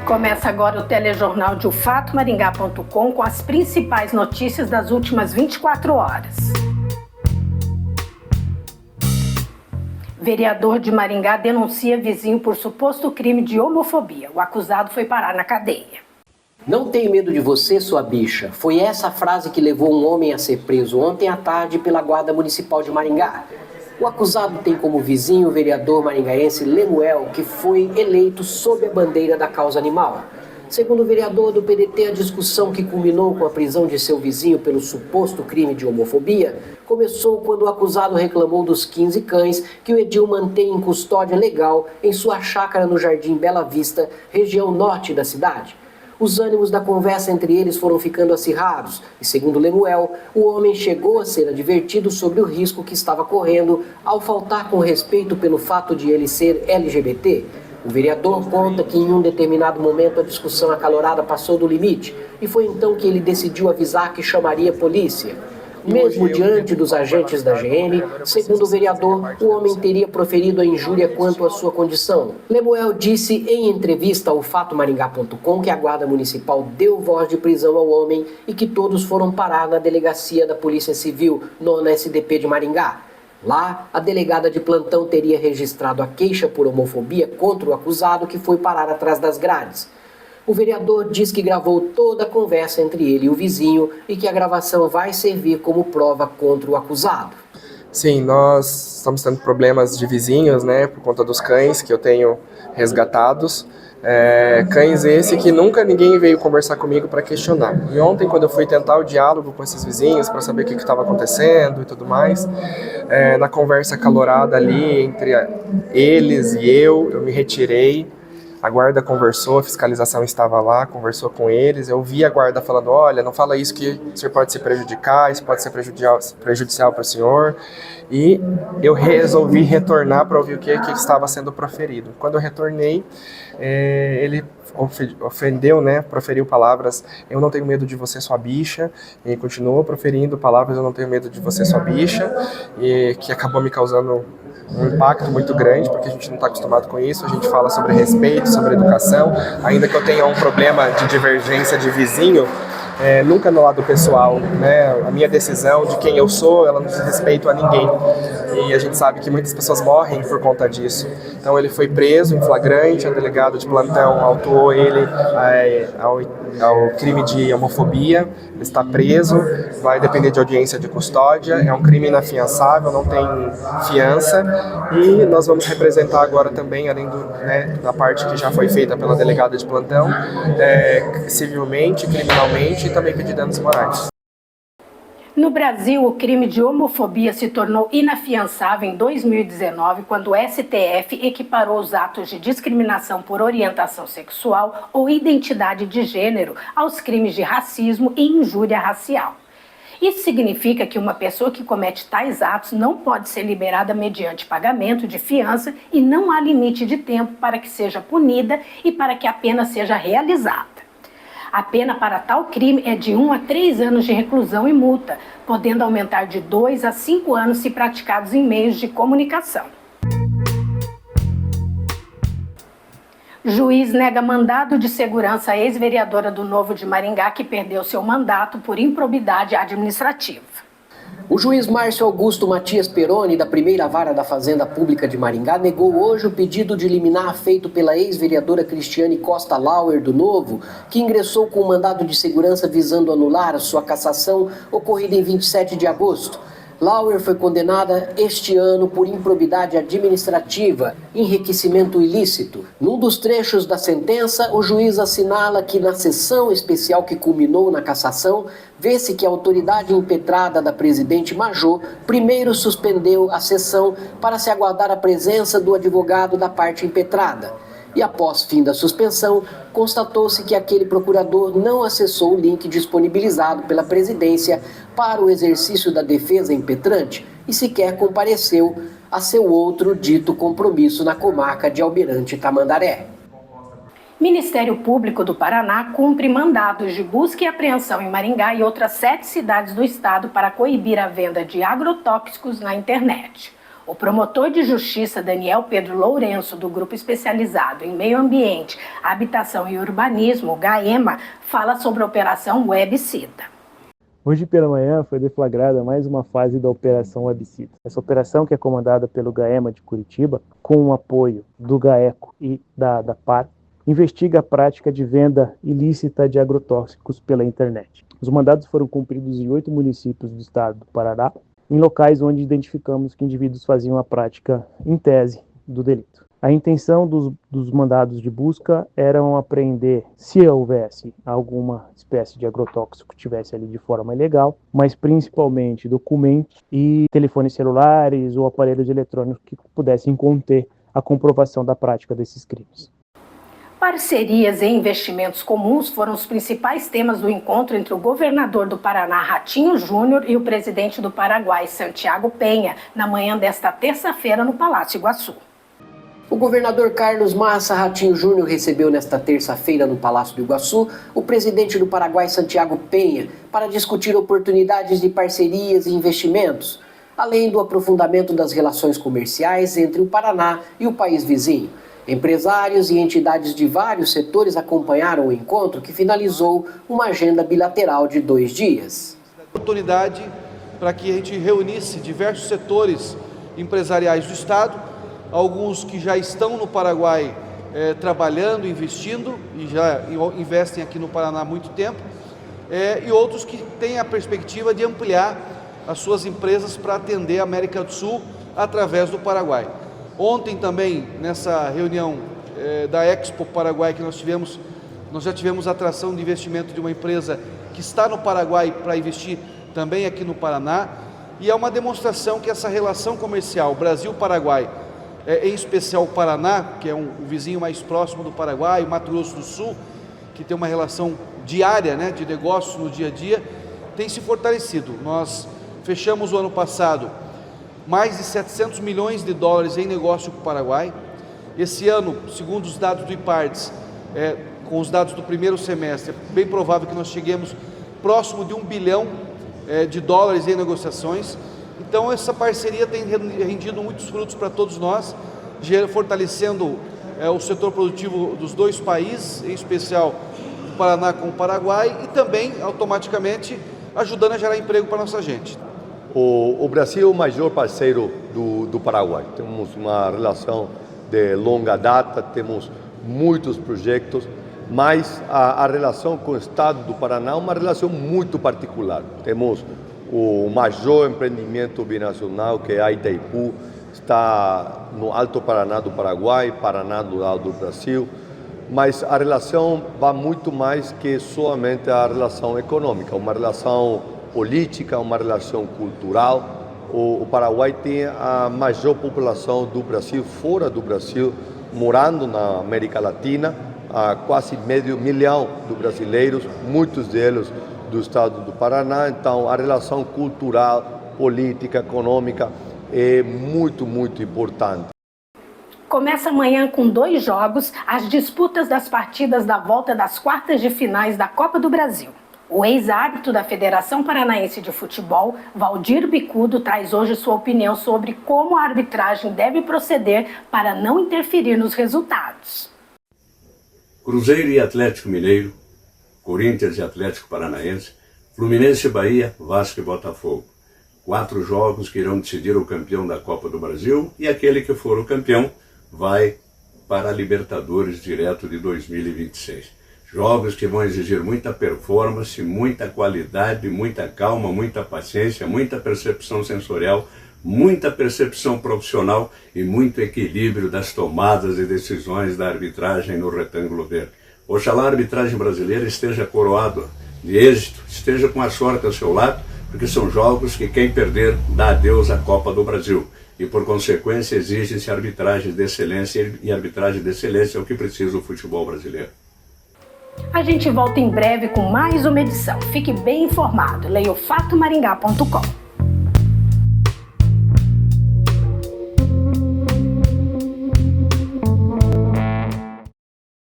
Começa agora o telejornal de ufatomaringá.com com as principais notícias das últimas 24 horas. Vereador de Maringá denuncia vizinho por suposto crime de homofobia. O acusado foi parar na cadeia. Não tenho medo de você, sua bicha. Foi essa a frase que levou um homem a ser preso ontem à tarde pela Guarda Municipal de Maringá. O acusado tem como vizinho o vereador maringaense Lemuel, que foi eleito sob a bandeira da causa animal. Segundo o vereador do PDT, a discussão que culminou com a prisão de seu vizinho pelo suposto crime de homofobia começou quando o acusado reclamou dos 15 cães que o edil mantém em custódia legal em sua chácara no Jardim Bela Vista, região norte da cidade. Os ânimos da conversa entre eles foram ficando acirrados e, segundo Lemuel, o homem chegou a ser advertido sobre o risco que estava correndo ao faltar com respeito pelo fato de ele ser LGBT. O vereador conta que em um determinado momento a discussão acalorada passou do limite e foi então que ele decidiu avisar que chamaria a polícia. Mesmo diante dos agentes da GM, segundo o vereador, o homem teria proferido a injúria quanto à sua condição. Lemuel disse em entrevista ao ufatomaringá.com que a Guarda Municipal deu voz de prisão ao homem e que todos foram parar na delegacia da Polícia Civil, nona SDP de Maringá. Lá, a delegada de plantão teria registrado a queixa por homofobia contra o acusado, que foi parar atrás das grades. O vereador diz que gravou toda a conversa entre ele e o vizinho e que a gravação vai servir como prova contra o acusado. Sim, nós estamos tendo problemas de vizinhos, né, por conta dos cães que eu tenho resgatados. Cães esse que nunca ninguém veio conversar comigo para questionar. E ontem, quando eu fui tentar o diálogo com esses vizinhos para saber o que estava acontecendo e tudo mais, na conversa acalorada ali entre eles e eu me retirei. A guarda conversou, a fiscalização estava lá, conversou com eles. Eu vi a guarda falando, olha, não fala isso que o senhor pode se prejudicar, isso pode ser prejudicial para o senhor. E eu resolvi retornar para ouvir o que estava sendo proferido. Quando eu retornei, ele ofendeu, né, proferiu palavras, eu não tenho medo de você, sua bicha, e continuou proferindo palavras, eu não tenho medo de você, sua bicha, e que acabou me causando um impacto muito grande, porque a gente não está acostumado com isso. A gente fala sobre respeito, sobre educação, ainda que eu tenha um problema de divergência de vizinho, nunca no lado pessoal, né? A minha decisão de quem eu sou, ela não diz respeito a ninguém. E a gente sabe que muitas pessoas morrem por conta disso. Então ele foi preso em flagrante, a delegada de plantão autuou ele ao crime de homofobia. Ele está preso, vai depender de audiência de custódia, é um crime inafiançável, não tem fiança. E nós vamos representar agora também, além da parte que já foi feita pela delegada de plantão, civilmente, criminalmente e também pedir danos morais. No Brasil, o crime de homofobia se tornou inafiançável em 2019, quando o STF equiparou os atos de discriminação por orientação sexual ou identidade de gênero aos crimes de racismo e injúria racial. Isso significa que uma pessoa que comete tais atos não pode ser liberada mediante pagamento de fiança e não há limite de tempo para que seja punida e para que a pena seja realizada. A pena para tal crime é de 1 a 3 anos de reclusão e multa, podendo aumentar de 2 a 5 anos se praticados em meios de comunicação. Juiz nega mandado de segurança à ex-vereadora do Novo de Maringá, que perdeu seu mandato por improbidade administrativa. O juiz Márcio Augusto Matias Peroni, da primeira vara da Fazenda Pública de Maringá, negou hoje o pedido de liminar feito pela ex-vereadora Cristiane Costa Lauer, do Novo, que ingressou com um mandado de segurança visando anular a sua cassação ocorrida em 27 de agosto. Lauer foi condenada este ano por improbidade administrativa, enriquecimento ilícito. Num dos trechos da sentença, o juiz assinala que na sessão especial que culminou na cassação, vê-se que a autoridade impetrada da presidente Major primeiro suspendeu a sessão para se aguardar a presença do advogado da parte impetrada. E após fim da suspensão, constatou-se que aquele procurador não acessou o link disponibilizado pela presidência para o exercício da defesa impetrante e sequer compareceu a seu outro dito compromisso na comarca de Almirante Tamandaré. Ministério Público do Paraná cumpre mandados de busca e apreensão em Maringá e outras 7 cidades do estado para coibir a venda de agrotóxicos na internet. O promotor de justiça Daniel Pedro Lourenço, do Grupo Especializado em Meio Ambiente, Habitação e Urbanismo, GAEMA, fala sobre a Operação Webcita. Hoje pela manhã foi deflagrada mais uma fase da Operação Webcita. Essa operação, que é comandada pelo GAEMA de Curitiba, com o apoio do GAECO e da PAR, investiga a prática de venda ilícita de agrotóxicos pela internet. Os mandados foram cumpridos em 8 municípios do estado do Paraná, em locais onde identificamos que indivíduos faziam a prática, em tese, do delito. A intenção dos mandados de busca eram apreender, se houvesse alguma espécie de agrotóxico que estivesse ali de forma ilegal, mas principalmente documentos e telefones celulares ou aparelhos eletrônicos que pudessem conter a comprovação da prática desses crimes. Parcerias e investimentos comuns foram os principais temas do encontro entre o governador do Paraná, Ratinho Júnior, e o presidente do Paraguai, Santiago Penha, na manhã desta terça-feira no Palácio Iguaçu. O governador Carlos Massa Ratinho Júnior recebeu nesta terça-feira no Palácio do Iguaçu o presidente do Paraguai, Santiago Penha, para discutir oportunidades de parcerias e investimentos, além do aprofundamento das relações comerciais entre o Paraná e o país vizinho. Empresários e entidades de vários setores acompanharam o encontro, que finalizou uma agenda bilateral de 2 dias. Oportunidade para que a gente reunisse diversos setores empresariais do Estado, alguns que já estão no Paraguai trabalhando, investindo e já investem aqui no Paraná há muito tempo, e outros que têm a perspectiva de ampliar as suas empresas para atender a América do Sul através do Paraguai. Ontem também, nessa reunião da Expo Paraguai que nós já tivemos a atração de investimento de uma empresa que está no Paraguai para investir também aqui no Paraná, e é uma demonstração que essa relação comercial Brasil-Paraguai, em especial o Paraná, que é o vizinho mais próximo do Paraguai, o Mato Grosso do Sul, que tem uma relação diária, de negócios no dia a dia, tem se fortalecido. Nós fechamos o ano passado mais de 700 milhões de dólares em negócio com o Paraguai. Esse ano, segundo os dados do IPARDES, com os dados do primeiro semestre, é bem provável que nós cheguemos próximo de 1 bilhão de dólares em negociações. Então essa parceria tem rendido muitos frutos para todos nós, fortalecendo o setor produtivo dos dois países, em especial o Paraná com o Paraguai, e também automaticamente ajudando a gerar emprego para a nossa gente. O Brasil é o maior parceiro do Paraguai. Temos uma relação de longa data, temos muitos projetos, mas a relação com o Estado do Paraná é uma relação muito particular. Temos o maior empreendimento binacional, que é a Itaipu, está no Alto Paraná do Paraguai, Paraná do lado do Brasil, mas a relação vai muito mais que somente a relação econômica, uma relação política, uma relação cultural. O Paraguai tem a maior população do Brasil, fora do Brasil, morando na América Latina, quase meio milhão de brasileiros, muitos deles do estado do Paraná. Então a relação cultural, política, econômica é muito, muito importante. Começa amanhã com 2 jogos as disputas das partidas da volta das quartas de finais da Copa do Brasil. O ex-árbitro da Federação Paranaense de Futebol, Valdir Bicudo, traz hoje sua opinião sobre como a arbitragem deve proceder para não interferir nos resultados. Cruzeiro e Atlético Mineiro, Corinthians e Atlético Paranaense, Fluminense e Bahia, Vasco e Botafogo. 4 jogos que irão decidir o campeão da Copa do Brasil, e aquele que for o campeão vai para a Libertadores direto de 2026. Jogos que vão exigir muita performance, muita qualidade, muita calma, muita paciência, muita percepção sensorial, muita percepção profissional e muito equilíbrio das tomadas e decisões da arbitragem no retângulo verde. Oxalá a arbitragem brasileira esteja coroada de êxito, esteja com a sorte ao seu lado, porque são jogos que quem perder dá adeus à Copa do Brasil. E por consequência exige-se arbitragem de excelência, e arbitragem de excelência é o que precisa o futebol brasileiro. A gente volta em breve com mais uma edição. Fique bem informado. Leia o fatomaringá.com.